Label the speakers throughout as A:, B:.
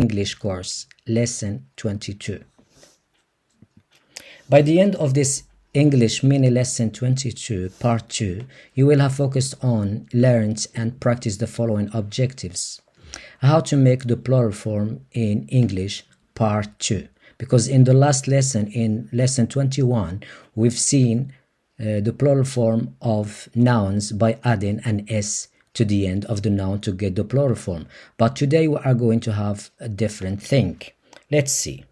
A: English course, lesson 22. By the end of this English mini lesson 22, part 2, you will have focused on, learned and practiced the following objectives. How to make the plural form in English, part 2. Because in the last lesson, in lesson 21, we've seen the plural form of nouns by adding an S to the end of the noun to get the plural form. But today we are going to have a different thing. Let's see.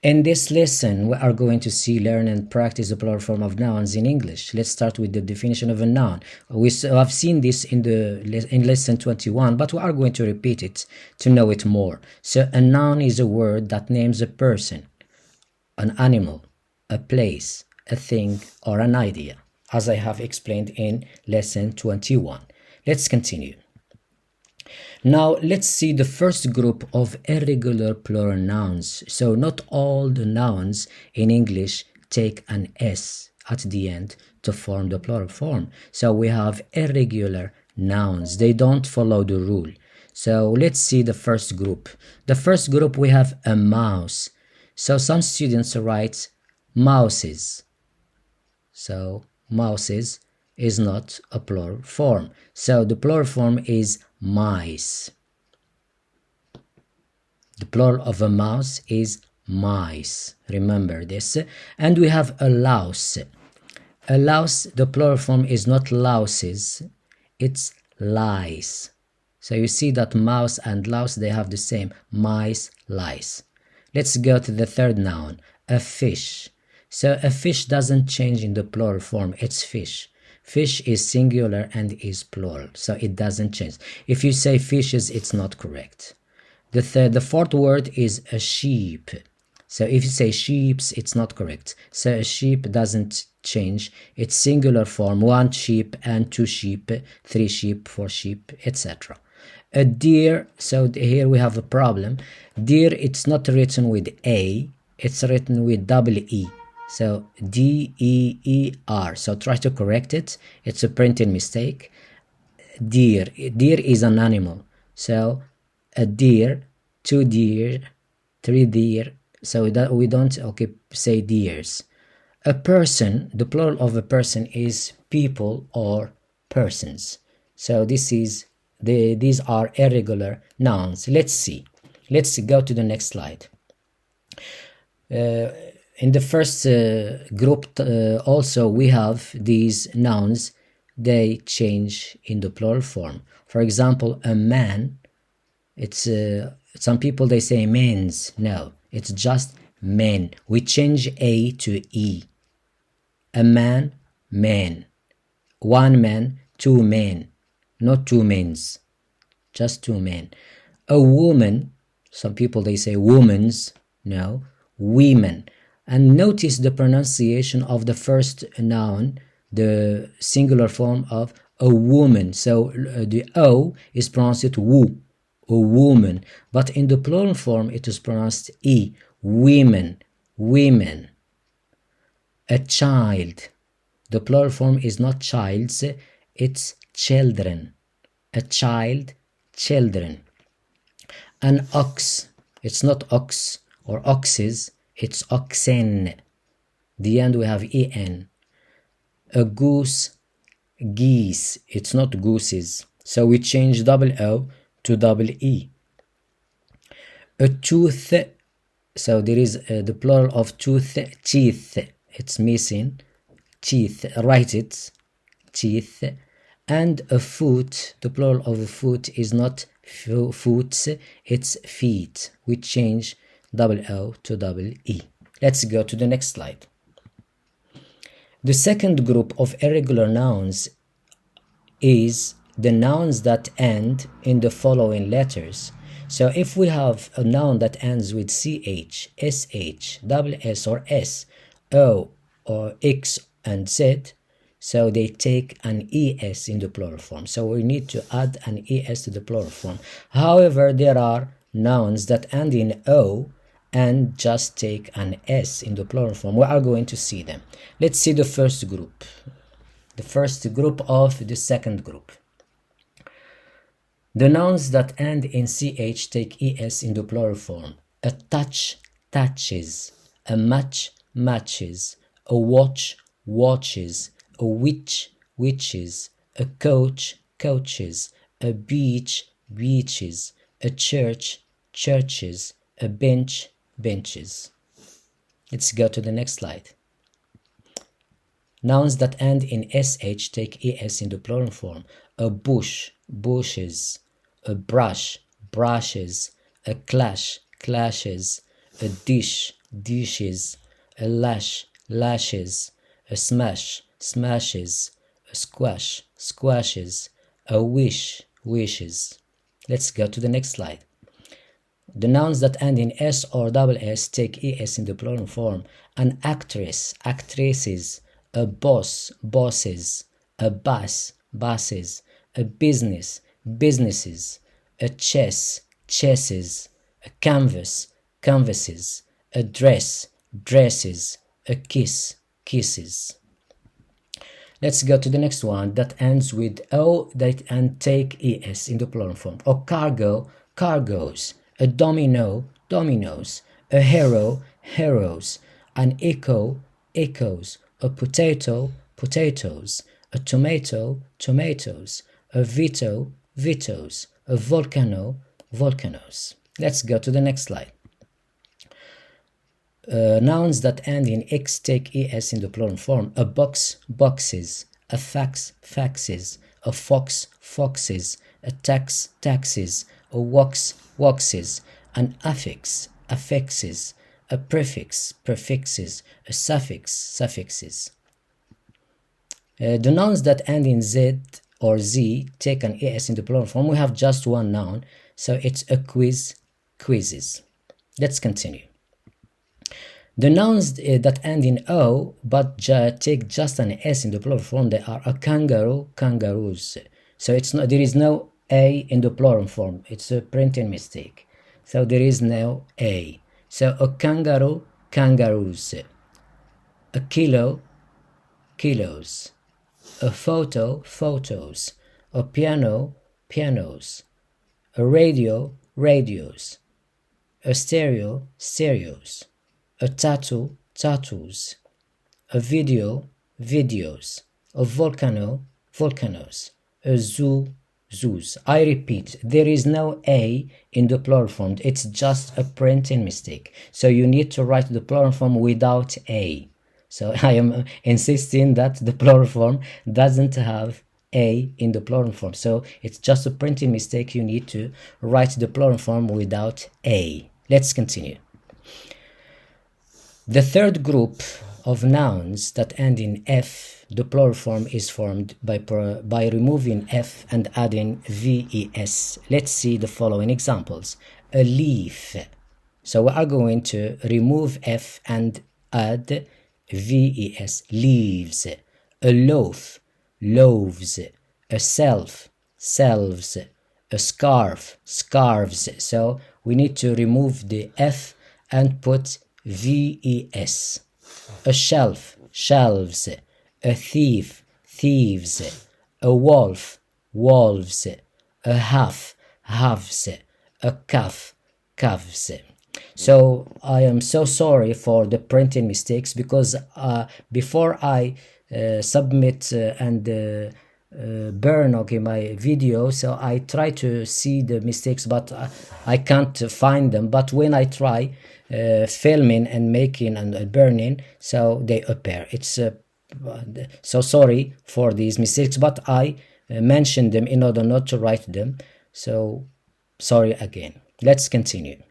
A: In this lesson, we are going to see, learn and practice the plural form of nouns in English. Let's start with the definition of a noun. We have seen this in lesson 21, but we are going to repeat it to know it more. So a noun is a word that names a person, an animal, a place, a thing, or an idea, as I have explained in lesson 21. Let's continue. Now let's see the first group of irregular plural nouns. So not all the nouns in English take an S at the end to form the plural form. So we have irregular nouns. They don't follow the rule. So let's see the first group. The first group, we have a mouse. So some students write mouses. So mouses is not a plural form. So the plural form is mice. The plural of a mouse is mice. Remember this. And we have a louse. A louse, the plural form is not louses, it's lice. So you see that mouse and louse, they have the same, mice, lice. Let's go to the third noun, a fish. So a fish doesn't change in the plural form, it's fish. Fish is singular and is plural, so it doesn't change. If you say fishes, it's not correct. The fourth word is a sheep. So if you say sheeps, it's not correct. So a sheep doesn't change. It's singular form, one sheep and two sheep, three sheep, four sheep, etc. A deer, so here we have a problem. Deer, it's not written with A, it's written with double E. So D-E-E-R. So try to correct it. It's a printing mistake. Deer. Deer is an animal. So a deer, two deer, three deer. So that we don't say deers. A person, the plural of a person is people or persons. So these are irregular nouns. Let's see. Let's go to the next slide. In the first group also we have these nouns, they change in the plural form. For example, a man, it's some people they say men's. No, it's just men. We change A to E. A man, man. One man, two men. Not two men's, just two men. A woman, some people they say women's. No, women. And notice the pronunciation of the first noun, the singular form of a woman. So the O is pronounced woo, a woman. But in the plural form, it is pronounced E, women, women. A child. The plural form is not childs, it's children. A child, children. An ox. It's not ox or oxes. It's oxen. The end we have en. A goose, geese. It's not gooses. So we change double O to double E. A tooth. So there is the plural of tooth, teeth. It's missing. Teeth. Write it. Teeth. And a foot. The plural of a foot is not foot. It's feet. We change double O to double E. Let's go to the next slide. The second group of irregular nouns is the nouns that end in the following letters. So if we have a noun that ends with CH, SH, double S or S, O or X and Z, so they take an ES in the plural form. So we need to add an ES to the plural form. However, there are nouns that end in O and just take an S in the plural form. We are going to see them. Let's see the first group. The first group of the second group. The nouns that end in ch take es in the plural form. A touch, touches. A match, matches. A watch, watches. A witch, witches. A coach, coaches. A beach, beaches. A church, churches. A bench, benches. Let's go to the next slide. Nouns that end in sh take es in the plural form. A bush, bushes. A brush, brushes. A clash, clashes. A dish, dishes. A lash, lashes. A smash, smashes. A squash, squashes. A wish, wishes. Let's go to the next slide. The nouns that end in s or double s take es in the plural form. An actress, actresses. A boss, bosses. A bus, buses. A business, businesses. A chess, chesses. A canvas, canvases. A dress, dresses. A kiss, kisses. Let's go to the next one that ends with o and take es in the plural form. A cargo, cargoes. A domino, dominoes. A hero, heroes. An echo, echoes. A potato, potatoes. A tomato, tomatoes. A veto, vetoes. A volcano, volcanoes. Let's go to the next slide. Nouns that end in x take es in the plural form. A box, boxes. A fax, faxes. A fox, foxes. A tax, taxes. A wax, waxes. An affix, affixes. A prefix, prefixes. A suffix, suffixes. The nouns that end in z or z take an es in the plural form. We have just one noun, so it's a quiz, quizzes. Let's continue. The nouns that end in o but take just an s in the plural form, they are a kangaroo, kangaroos. So it's not, there is no a in the plural form. It's a printing mistake. So there is no a. So a kangaroo, kangaroos. A kilo, kilos. A photo, photos. A piano, pianos. A radio, radios. A stereo, stereos. A tattoo, tattoos. A video, videos. A volcano, volcanoes. A zoo, zoos. I repeat, there is no a in the plural form. It's just a printing mistake. So you need to write the plural form without a. So I am insisting that the plural form doesn't have a in the plural form. So it's just a printing mistake. You need to write the plural form without a. Let's continue. The third group of nouns that end in f, the plural form is formed by removing f and adding ves. Let's see the following examples. A leaf. So we are going to remove f and add ves, leaves. A loaf, loaves. A self, selves. A scarf, scarves. So we need to remove the f and put ves. A shelf, shelves. A thief, thieves. A wolf, wolves. A half, halves. A calf, calves. So I am so sorry for the printing mistakes, because before I submit and burn my video, so I try to see the mistakes, but I can't find them. But when I try filming and making and burning, so they appear. It's so sorry for these mistakes, but I mentioned them in order not to write them, so sorry again. Let's continue.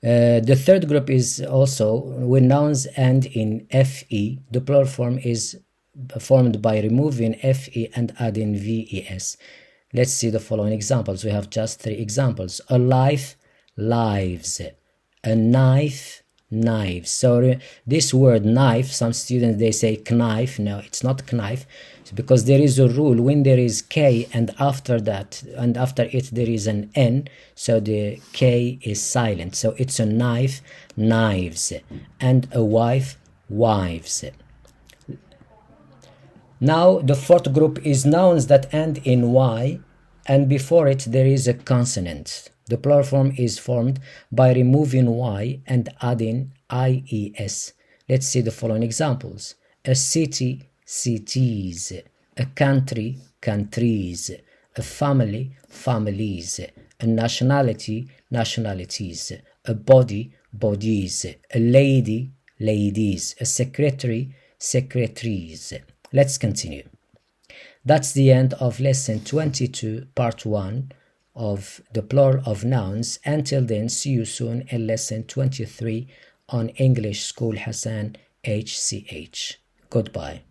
A: The third group is also when nouns end in fe. The plural form is formed by removing fe and adding ves. Let's see the following examples. We have just 3 examples. A life, lives. A knife, knives. So this word knife, some students they say knife. No, it's not knife, because there is a rule when there is k and after that and after it there is an n, so the k is silent. So it's a knife, knives. And a wife, wives. Now the fourth group is nouns that end in y and before it there is a consonant. The plural form is formed by removing y and adding ies. Let's see the following examples. A city, cities. A country, countries. A family, families. A nationality, nationalities. A body, bodies. A lady, ladies. A secretary, secretaries. Let's continue. That's the end of lesson 22, part 1 of the plural of nouns. Until then, see you soon in lesson 23 on English School Hassane HCH. Goodbye.